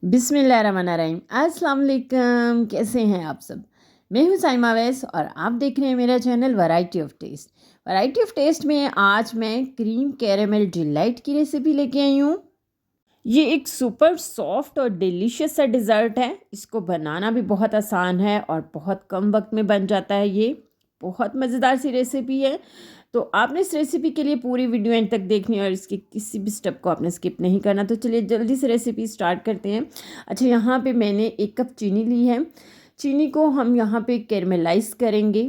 बिस्मिल्लाहिर्रहमानिर्रहीम। अस्सलाम वालेकुम। कैसे हैं आप सब? मैं हूँ साइमा वैस और आप देख रहे हैं मेरा channel variety of taste. Variety of taste में आज मैं क्रीम कैरेमल डिलाइट की रेसिपी लेके आई हूँ। ये एक सुपर सॉफ्ट और डिलीशियस सा डिज़र्ट है। इसको बनाना भी बहुत आसान है और बहुत कम वक्त में बन जाता है। ये बहुत मज़ेदार सी रेसिपी है। तो आपने इस रेसिपी के लिए पूरी वीडियो एंड तक देखनी है और इसके किसी भी स्टेप को आपने स्किप नहीं करना। तो चलिए जल्दी से रेसिपी स्टार्ट करते हैं। अच्छा, यहाँ पे मैंने 1 कप चीनी ली है। चीनी को हम यहाँ पे कैरमलाइज करेंगे।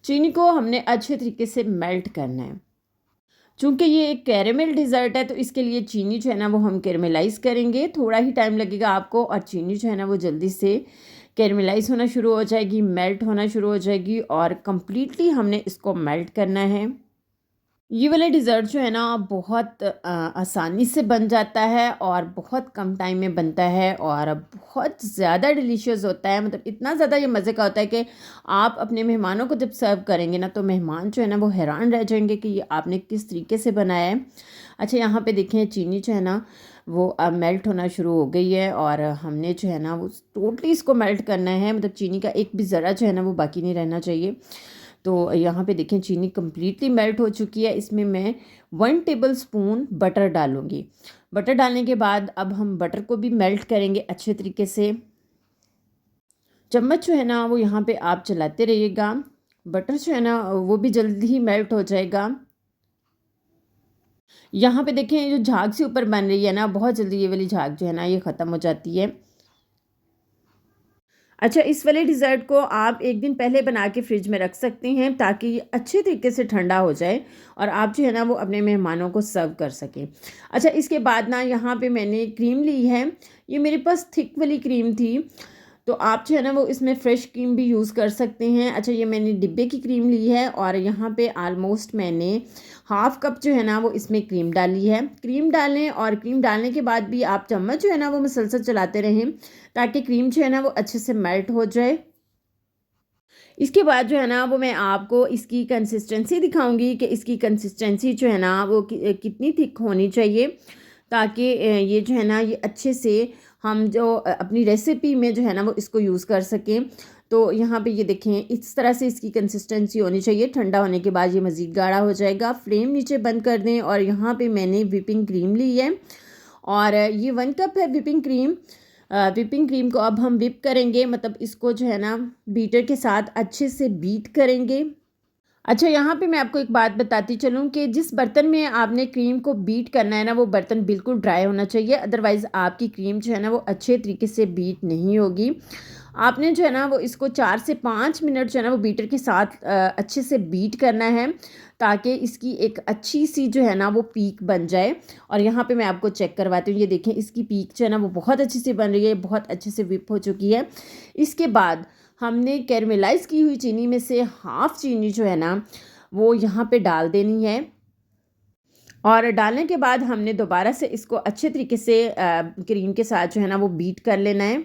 चीनी को हमने अच्छे तरीके से मेल्ट करना है। चूँकि ये एक कैरेमल डिज़र्ट है तो इसके लिए चीनी जो है ना वो हम कैरमलाइज़ करेंगे। थोड़ा ही टाइम लगेगा आपको और चीनी जो है ना वो जल्दी से कैरमलाइज़ होना शुरू हो जाएगी, मेल्ट होना शुरू हो जाएगी और कंप्लीटली हमने इसको मेल्ट करना है। ये वाला डिज़र्ट जो है ना बहुत आसानी से बन जाता है और बहुत कम टाइम में बनता है और बहुत ज़्यादा डिलीशियस होता है। मतलब इतना ज़्यादा ये मज़े का होता है कि आप अपने मेहमानों को जब सर्व करेंगे ना तो मेहमान जो है ना वो हैरान रह जाएंगे कि ये आपने किस तरीके से बनाया है। अच्छा, यहाँ पे देखें चीनी जो है ना वो अब मेल्ट होना शुरू हो गई है और हमने जो है ना वो टोटली इसको मेल्ट करना है। मतलब चीनी का एक भी ज़रा जो है ना वो बाकी नहीं रहना चाहिए। तो यहाँ पे देखें चीनी कम्प्लीटली मेल्ट हो चुकी है। इसमें मैं 1 टेबलस्पून बटर डालूँगी। बटर डालने के बाद अब हम बटर को भी मेल्ट करेंगे अच्छे तरीके से। चम्मच जो है ना वो यहाँ पे आप चलाते रहिएगा। बटर जो है ना वो भी जल्दी ही मेल्ट हो जाएगा। यहाँ पे देखें जो झाग से ऊपर बन रही है ना, बहुत जल्दी ये वाली झाग जो है ना ये ख़त्म हो जाती है। अच्छा, इस वाले डिज़र्ट को आप 1 दिन पहले बना के फ्रिज में रख सकते हैं ताकि ये अच्छे तरीके से ठंडा हो जाए और आप जो है ना वो अपने मेहमानों को सर्व कर सकें। अच्छा, इसके बाद ना यहाँ पे मैंने क्रीम ली है। ये मेरे पास थिक वाली क्रीम थी, तो आप जो है ना वो इसमें फ़्रेश क्रीम भी यूज़ कर सकते हैं। अच्छा, ये मैंने डिब्बे की क्रीम ली है और यहाँ पे ऑलमोस्ट मैंने हाफ़ कप जो है ना वो इसमें क्रीम डाली है। क्रीम डालें और क्रीम डालने के बाद भी आप चम्मच जो है ना वो मुसलसल चलाते रहें ताकि क्रीम जो है ना वो अच्छे से मेल्ट हो जाए। इसके बाद जो है ना वो मैं आपको इसकी कंसिस्टेंसी दिखाऊंगी कि इसकी कंसिस्टेंसी जो है ना वो कितनी थिक होनी चाहिए ताकि ये जो है ना ये अच्छे से हम जो अपनी रेसिपी में जो है ना वो इसको यूज़ कर सकें। तो यहाँ पे ये देखें इस तरह से इसकी कंसिस्टेंसी होनी चाहिए। ठंडा होने के बाद ये मज़ीद गाढ़ा हो जाएगा। फ्लेम नीचे बंद कर दें और यहाँ पे मैंने व्हिपिंग क्रीम ली है और ये 1 कप है व्हिपिंग क्रीम। व्हिपिंग क्रीम को अब हम व्हिप करेंगे, मतलब इसको जो है ना बीटर के साथ अच्छे से बीट करेंगे। अच्छा, यहाँ पे मैं आपको एक बात बताती चलूँ कि जिस बर्तन में आपने क्रीम को बीट करना है ना वो बर्तन बिल्कुल ड्राई होना चाहिए, अदरवाइज़ आपकी क्रीम जो है ना वो अच्छे तरीके से बीट नहीं होगी। आपने जो है ना वो इसको 4 से 5 मिनट जो है ना वो बीटर के साथ अच्छे से बीट करना है ताकि इसकी एक अच्छी सी जो है ना वो पीक बन जाए। और यहाँ पे मैं आपको चेक करवाती हूँ। ये देखें इसकी पीक जो है ना वो बहुत अच्छे से बन रही है, बहुत अच्छे से व्हिप हो चुकी है। इसके बाद हमने कैरमलाइज़ की हुई चीनी में से हाफ़ चीनी जो है ना वो यहाँ पे डाल देनी है और डालने के बाद हमने दोबारा से इसको अच्छे तरीके से क्रीम के साथ जो है ना वो बीट कर लेना है।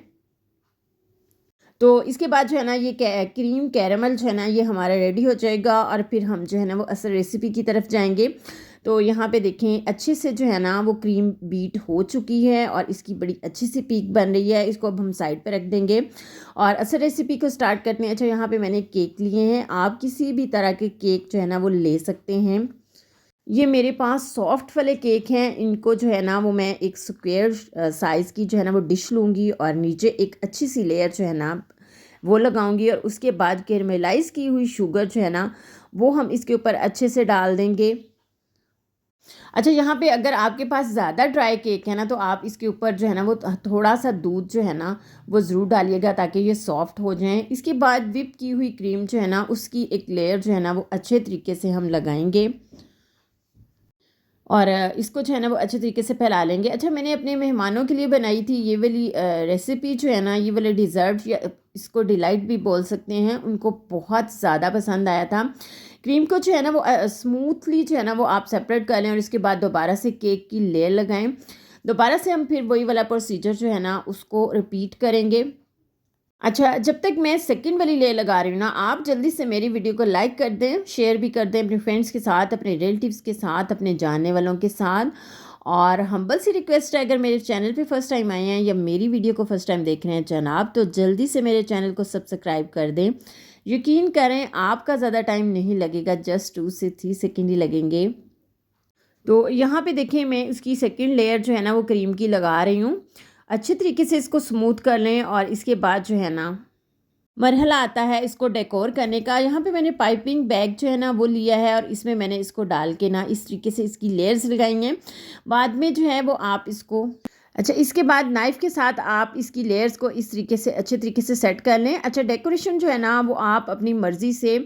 तो इसके बाद जो है ना ये क्रीम कैरेमल जो है ना ये हमारा रेडी हो जाएगा और फिर हम जो है ना वो असल रेसिपी की तरफ जाएंगे। तो यहाँ पे देखें अच्छे से जो है ना वो क्रीम बीट हो चुकी है और इसकी बड़ी अच्छी सी पीक बन रही है। इसको अब हम साइड पे रख देंगे और असल रेसिपी को स्टार्ट करते हैं। अच्छा, यहाँ पे मैंने केक लिए हैं। आप किसी भी तरह के केक जो है ना वो ले सकते हैं। ये मेरे पास सॉफ्ट वाले केक हैं। इनको जो है ना वो मैं एक स्क्वायर साइज़ की जो है ना वो डिश लूँगी और नीचे एक अच्छी सी लेयर जो है ना वो लगाऊंगी और उसके बाद कैरमलाइज़ की हुई शुगर जो है ना वो हम इसके ऊपर अच्छे से डाल देंगे। अच्छा, यहाँ पे अगर आपके पास ज़्यादा ड्राई केक है ना तो आप इसके ऊपर जो है ना वो थोड़ा सा दूध जो है ना वो ज़रूर डालिएगा ताकि ये सॉफ्ट हो जाएं। इसके बाद व्हिप की हुई क्रीम जो है ना उसकी एक लेयर जो है ना वो अच्छे तरीके से हम लगाएंगे और इसको जो है ना वो अच्छे तरीके से फैला लेंगे। अच्छा, मैंने अपने मेहमानों के लिए बनाई थी ये वाली रेसिपी जो है ना, ये वाला डिज़र्ट या इसको डिलाइट भी बोल सकते हैं, उनको बहुत ज़्यादा पसंद आया था। क्रीम को जो है ना वो स्मूथली जो है ना वो आप सेपरेट कर लें और इसके बाद दोबारा से केक की लेयर लगाएं। दोबारा से हम फिर वही वाला प्रोसीजर जो है ना उसको रिपीट करेंगे। अच्छा, जब तक मैं सेकंड वाली लेयर लगा रही हूँ ना, आप जल्दी से मेरी वीडियो को लाइक कर दें, शेयर भी कर दें अपने फ्रेंड्स के साथ, अपने रिलेटिव्स के साथ, अपने जानने वालों के साथ। और हम्बल सी रिक्वेस्ट है, अगर मेरे चैनल पे फर्स्ट टाइम आए हैं या मेरी वीडियो को फर्स्ट टाइम देख रहे हैं जनाब, तो जल्दी से मेरे चैनल को सब्सक्राइब कर दें। यकीन करें आपका ज़्यादा टाइम नहीं लगेगा, जस्ट 2 से 3 सेकंड ही लगेंगे। तो यहाँ पे देखिए मैं इसकी सेकंड लेयर जो है ना वो क्रीम की लगा रही हूँ। अच्छे तरीके से इसको स्मूथ कर लें और इसके बाद जो है ना मरहला आता है इसको डेकोर करने का। यहाँ पे मैंने पाइपिंग बैग जो है ना वो लिया है और इसमें मैंने इसको डाल के ना इस तरीके से इसकी लेयर्स लगाई हैं। बाद में जो है वो आप इसको अच्छा इसके बाद नाइफ़ के साथ आप इसकी लेयर्स को इस तरीके से अच्छे तरीके से सेट कर लें। अच्छा डेकोरेशन जो है ना वो आप अपनी मर्ज़ी से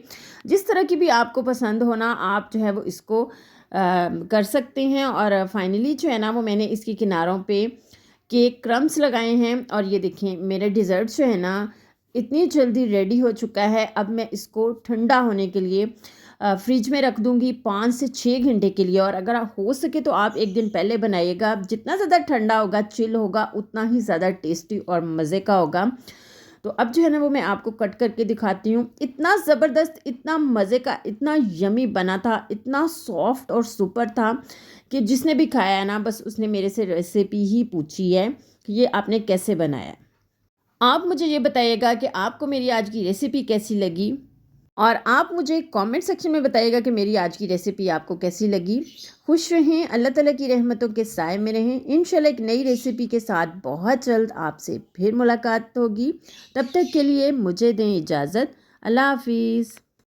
जिस तरह की भी आपको पसंद हो ना आप जो है वो इसको कर सकते हैं। और फाइनली जो है ना वो मैंने इसके किनारों पे केक क्रम्स लगाए हैं और ये देखें मेरा डिज़र्ट जो है ना इतनी जल्दी रेडी हो चुका है। अब मैं इसको ठंडा होने के लिए फ्रिज में रख दूँगी 5 से 6 घंटे के लिए। और अगर हो सके तो आप एक दिन पहले बनाइएगा। जितना ज़्यादा ठंडा होगा चिल होगा उतना ही ज़्यादा टेस्टी और मज़े का होगा। तो अब जो है ना वो मैं आपको कट करके दिखाती हूँ। इतना ज़बरदस्त, इतना मज़े का, इतना यमी बना था, इतना सॉफ्ट और सुपर था कि जिसने भी खाया है ना बस उसने मेरे से रेसिपी ही पूछी है कि ये आपने कैसे बनाया है। आप मुझे ये बताइएगा कि आपको मेरी आज की रेसिपी कैसी लगी और आप मुझे कमेंट सेक्शन में बताइएगा कि मेरी आज की रेसिपी आपको कैसी लगी। खुश रहें, अल्लाह ताला की रहमतों के साए में रहें। इंशाल्लाह एक नई रेसिपी के साथ बहुत जल्द आपसे फिर मुलाकात होगी। तब तक के लिए मुझे दें इजाज़त। अल्लाह हाफिज़।